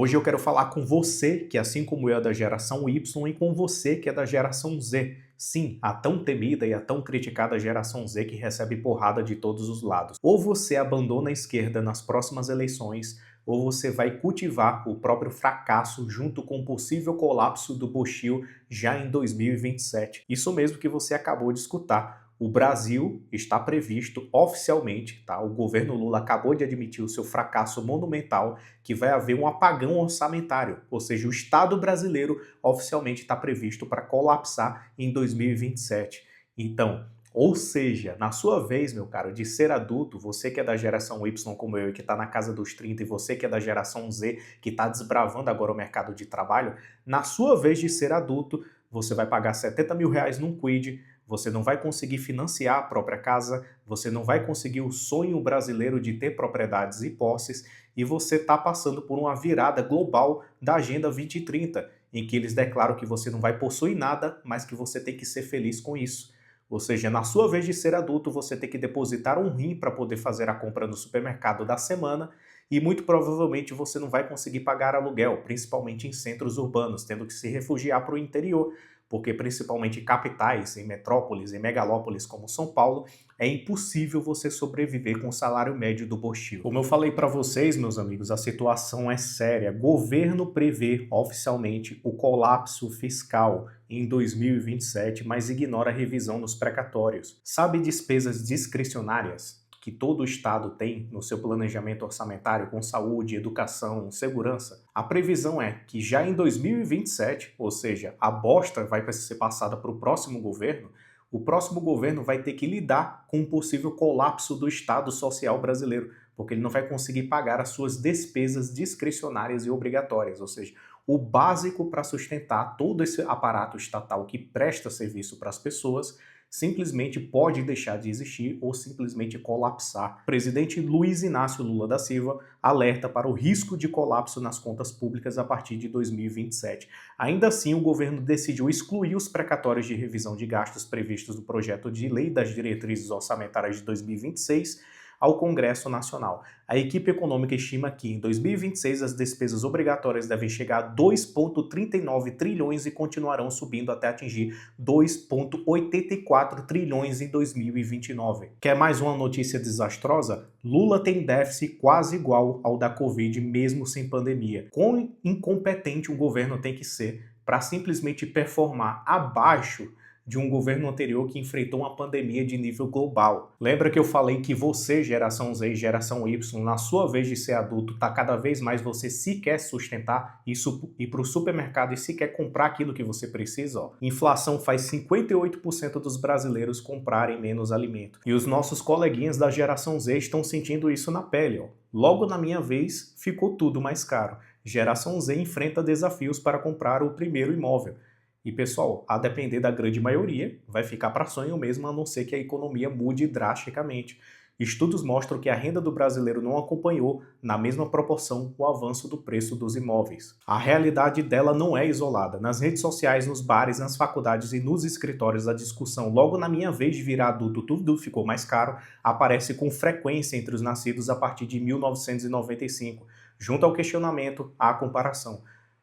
Hoje eu quero falar com você, que assim como eu é da geração Y, e com você que é da geração Z. Sim, a tão temida e a tão criticada geração Z que recebe porrada de todos os lados. Ou você abandona a esquerda nas próximas eleições, ou você vai cultivar o próprio fracasso junto com o possível colapso do Bochil já em 2027. Isso mesmo que você acabou de escutar. O Brasil está previsto oficialmente, tá? O governo Lula acabou de admitir o seu fracasso monumental, que vai haver um apagão orçamentário, ou seja, o Estado brasileiro oficialmente está previsto para colapsar em 2027. Então, ou seja, na sua vez, meu caro, de ser adulto, você que é da geração Y como eu e que está na casa dos 30, e você que é da geração Z, que está desbravando agora o mercado de trabalho, na sua vez de ser adulto, você vai pagar R$ 70 mil num Quid, você não vai conseguir financiar a própria casa, você não vai conseguir o sonho brasileiro de ter propriedades e posses, e você está passando por uma virada global da Agenda 2030, em que eles declaram que você não vai possuir nada, mas que você tem que ser feliz com isso. Ou seja, na sua vez de ser adulto, você tem que depositar um rim para poder fazer a compra no supermercado da semana, e muito provavelmente você não vai conseguir pagar aluguel, principalmente em centros urbanos, tendo que se refugiar para o interior, porque principalmente em capitais, em metrópoles, em megalópolis como São Paulo, é impossível você sobreviver com o salário médio do Bochil. Como eu falei para vocês, meus amigos, a situação é séria. Governo prevê oficialmente o colapso fiscal em 2027, mas ignora a revisão nos precatórios. Sabe despesas discricionárias que todo o Estado tem no seu planejamento orçamentário com saúde, educação, segurança? A previsão é que já em 2027, ou seja, a bosta vai ser passada para o próximo governo vai ter que lidar com um possível colapso do Estado Social brasileiro, porque ele não vai conseguir pagar as suas despesas discricionárias e obrigatórias, ou seja, o básico para sustentar todo esse aparato estatal que presta serviço para as pessoas simplesmente pode deixar de existir ou simplesmente colapsar. O presidente Luiz Inácio Lula da Silva alerta para o risco de colapso nas contas públicas a partir de 2027. Ainda assim, o governo decidiu excluir os precatórios de revisão de gastos previstos no projeto de lei das diretrizes orçamentárias de 2026 ao Congresso Nacional. A equipe econômica estima que em 2026 as despesas obrigatórias devem chegar a 2,39 trilhões e continuarão subindo até atingir 2,84 trilhões em 2029. Quer mais uma notícia desastrosa? Lula tem déficit quase igual ao da Covid, mesmo sem pandemia. Quão incompetente um governo tem que ser para simplesmente performar abaixo de um governo anterior que enfrentou uma pandemia de nível global. Lembra que eu falei que você, geração Z e geração Y, na sua vez de ser adulto, tá cada vez mais você se quer sustentar isso, ir para o supermercado e se quer comprar aquilo que você precisa? Ó. Inflação faz 58% dos brasileiros comprarem menos alimento. E os nossos coleguinhas da geração Z estão sentindo isso na pele. Ó. Logo na minha vez, ficou tudo mais caro. Geração Z enfrenta desafios para comprar o primeiro imóvel. E pessoal, a depender da grande maioria, vai ficar para sonho mesmo, a não ser que a economia mude drasticamente. Estudos mostram que a renda do brasileiro não acompanhou, na mesma proporção, o avanço do preço dos imóveis. A realidade dela não é isolada. Nas redes sociais, nos bares, nas faculdades e nos escritórios, a discussão "logo na minha vez de virar adulto tudo ficou mais caro" aparece com frequência entre os nascidos a partir de 1995, junto ao questionamento à comparação.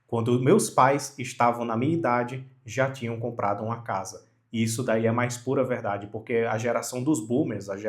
Quando meus pais estavam na minha idade, já tinham comprado uma casa. E isso daí é mais pura verdade, porque a geração dos boomers, as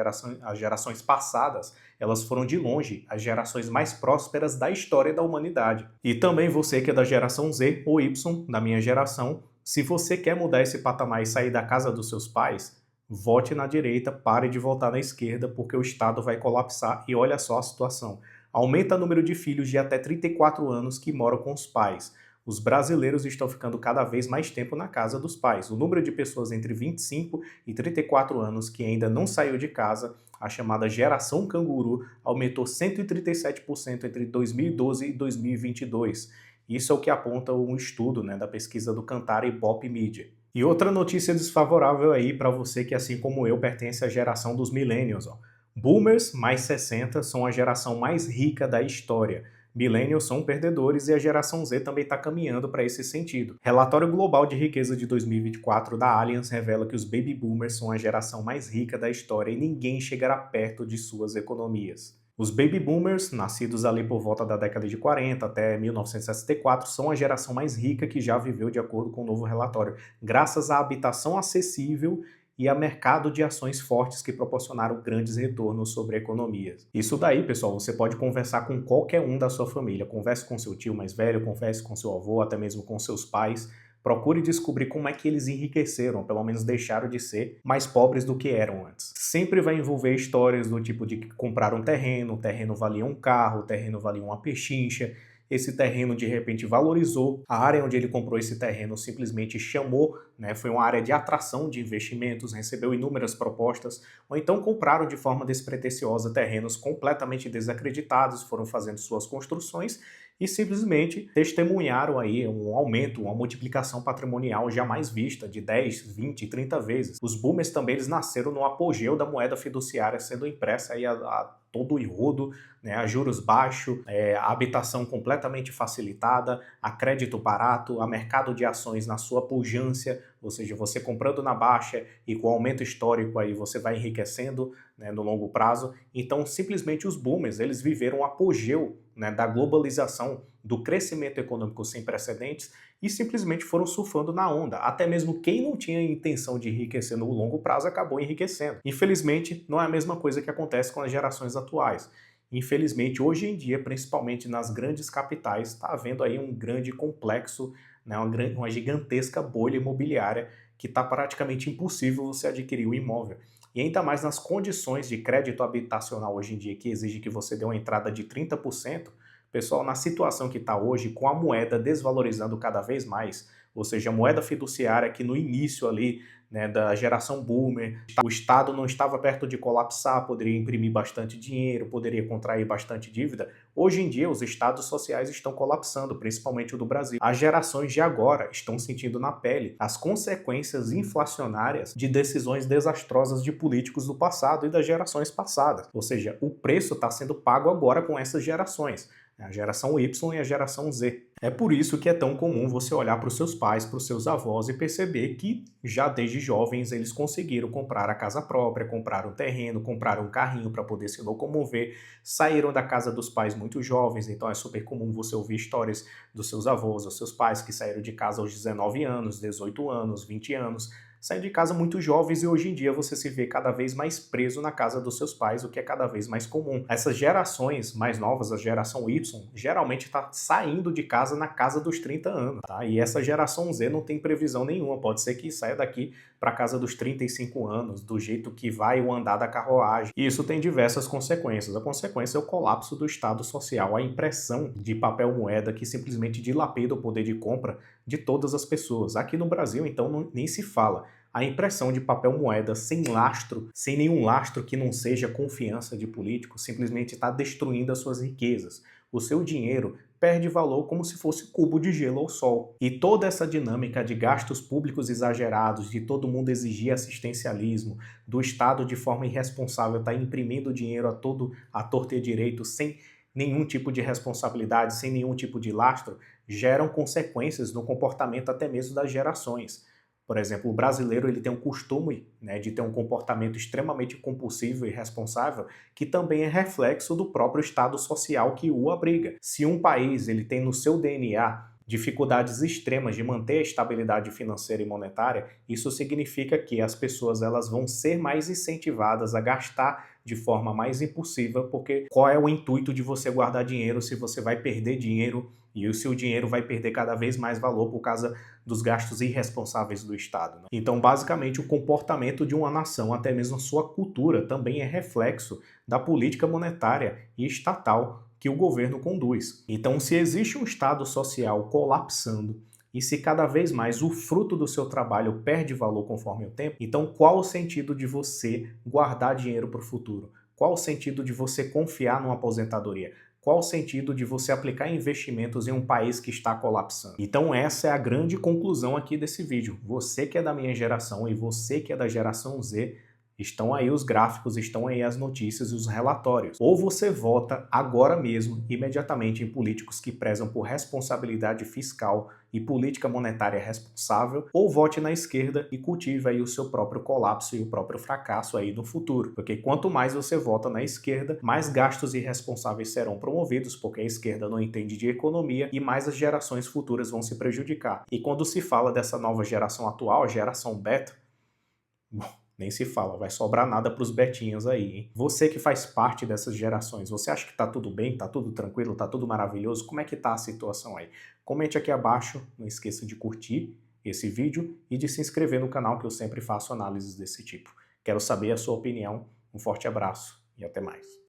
gerações passadas, elas foram de longe as gerações mais prósperas da história da humanidade. E também você que é da geração Z ou Y, da minha geração, se você quer mudar esse patamar e sair da casa dos seus pais, vote na direita, pare de votar na esquerda, porque o Estado vai colapsar e olha só a situação. Aumenta o número de filhos de até 34 anos que moram com os pais. Os brasileiros estão ficando cada vez mais tempo na casa dos pais. O número de pessoas entre 25 e 34 anos que ainda não saiu de casa, a chamada geração canguru, aumentou 137% entre 2012 e 2022. Isso é o que aponta um estudo da pesquisa do Kantar e Ibope Media. E outra notícia desfavorável aí para você que, assim como eu, pertence à geração dos millennials. Ó. Boomers mais 60 são a geração mais rica da história. Millennials são perdedores e a geração Z também está caminhando para esse sentido. Relatório Global de Riqueza de 2024 da Allianz revela que os Baby Boomers são a geração mais rica da história e ninguém chegará perto de suas economias. Os baby boomers, nascidos ali por volta da década de 40 até 1964, são a geração mais rica que já viveu, de acordo com o novo relatório, graças à habitação acessível e a mercado de ações fortes que proporcionaram grandes retornos sobre economias. Isso daí, pessoal, você pode conversar com qualquer um da sua família. Converse com seu tio mais velho, converse com seu avô, até mesmo com seus pais. Procure descobrir como é que eles enriqueceram, pelo menos deixaram de ser mais pobres do que eram antes. Sempre vai envolver histórias do tipo de que compraram um terreno, o terreno valia um carro, o terreno valia uma pechincha, esse terreno de repente valorizou, a área onde ele comprou esse terreno simplesmente chamou, né, foi uma área de atração de investimentos, recebeu inúmeras propostas, ou então compraram de forma despretensiosa terrenos completamente desacreditados, foram fazendo suas construções e simplesmente testemunharam aí um aumento, uma multiplicação patrimonial jamais vista de 10, 20, 30 vezes. Os boomers também eles nasceram no apogeu da moeda fiduciária sendo impressa aí a todo o enrodo, né, a juros baixos, a habitação completamente facilitada, a crédito barato, a mercado de ações na sua pujança, ou seja, você comprando na baixa e com aumento histórico aí você vai enriquecendo, né, no longo prazo. Então, simplesmente os boomers, eles viveram o apogeu, né, da globalização, do crescimento econômico sem precedentes e simplesmente foram surfando na onda. Até mesmo quem não tinha intenção de enriquecer no longo prazo acabou enriquecendo. Infelizmente, não é a mesma coisa que acontece com as gerações atuais. Infelizmente, hoje em dia, principalmente nas grandes capitais, está havendo aí um grande complexo, né, uma gigantesca bolha imobiliária que está praticamente impossível você adquirir um imóvel. E ainda mais nas condições de crédito habitacional hoje em dia, que exige que você dê uma entrada de 30%, pessoal, na situação que está hoje, com a moeda desvalorizando cada vez mais, ou seja, a moeda fiduciária que no início ali, né, da geração boomer, o Estado não estava perto de colapsar, poderia imprimir bastante dinheiro, poderia contrair bastante dívida. Hoje em dia, os estados sociais estão colapsando, principalmente o do Brasil. As gerações de agora estão sentindo na pele as consequências inflacionárias de decisões desastrosas de políticos do passado e das gerações passadas. Ou seja, o preço está sendo pago agora com essas gerações, a geração Y e a geração Z. É por isso que é tão comum você olhar para os seus pais, para os seus avós e perceber que já desde jovens eles conseguiram comprar a casa própria, comprar um terreno, comprar um carrinho para poder se locomover, saíram da casa dos pais muito jovens, então é super comum você ouvir histórias dos seus avós, dos seus pais que saíram de casa aos 19 anos, 18 anos, 20 anos, saem de casa muito jovens e hoje em dia você se vê cada vez mais preso na casa dos seus pais, o que é cada vez mais comum. Essas gerações mais novas, a geração Y, geralmente está saindo de casa na casa dos 30 anos, tá? E essa geração Z não tem previsão nenhuma, pode ser que saia daqui para casa dos 35 anos, do jeito que vai o andar da carruagem. E isso tem diversas consequências. A consequência é o colapso do Estado social, a impressão de papel moeda que simplesmente dilapida o poder de compra de todas as pessoas. Aqui no Brasil, então, nem se fala. A impressão de papel moeda sem lastro, sem nenhum lastro que não seja confiança de político, simplesmente está destruindo as suas riquezas. O seu dinheiro perde valor como se fosse cubo de gelo ao sol. E toda essa dinâmica de gastos públicos exagerados, de todo mundo exigir assistencialismo, do Estado de forma irresponsável estar imprimindo dinheiro a torto e direito sem nenhum tipo de responsabilidade, sem nenhum tipo de lastro, geram consequências no comportamento até mesmo das gerações. Por exemplo, o brasileiro ele tem um costume, né, de ter um comportamento extremamente compulsivo e irresponsável, que também é reflexo do próprio estado social que o abriga. Se um país ele tem no seu DNA dificuldades extremas de manter a estabilidade financeira e monetária, isso significa que as pessoas elas vão ser mais incentivadas a gastar de forma mais impulsiva, porque qual é o intuito de você guardar dinheiro se você vai perder dinheiro e o seu dinheiro vai perder cada vez mais valor por causa dos gastos irresponsáveis do Estado, né? Então, basicamente, o comportamento de uma nação, até mesmo a sua cultura, também é reflexo da política monetária e estatal que o governo conduz. Então, se existe um Estado social colapsando e se cada vez mais o fruto do seu trabalho perde valor conforme o tempo, então qual o sentido de você guardar dinheiro para o futuro? Qual o sentido de você confiar numa aposentadoria? Qual o sentido de você aplicar investimentos em um país que está colapsando? Então essa é a grande conclusão aqui desse vídeo. Você que é da minha geração e você que é da geração Z, Estão aí os gráficos, estão aí as notícias e os relatórios. Ou você vota agora mesmo, imediatamente, em políticos que prezam por responsabilidade fiscal e política monetária responsável, ou vote na esquerda e cultive aí o seu próprio colapso e o próprio fracasso aí no futuro. Porque quanto mais você vota na esquerda, mais gastos irresponsáveis serão promovidos, porque a esquerda não entende de economia e mais as gerações futuras vão se prejudicar. E quando se fala dessa nova geração atual, a geração beta, bom, nem se fala, vai sobrar nada para os betinhos aí, hein? Você que faz parte dessas gerações, você acha que tá tudo bem, tá tudo tranquilo, tá tudo maravilhoso? Como é que tá a situação aí? Comente aqui abaixo, não esqueça de curtir esse vídeo e de se inscrever no canal que eu sempre faço análises desse tipo. Quero saber a sua opinião, um forte abraço e até mais.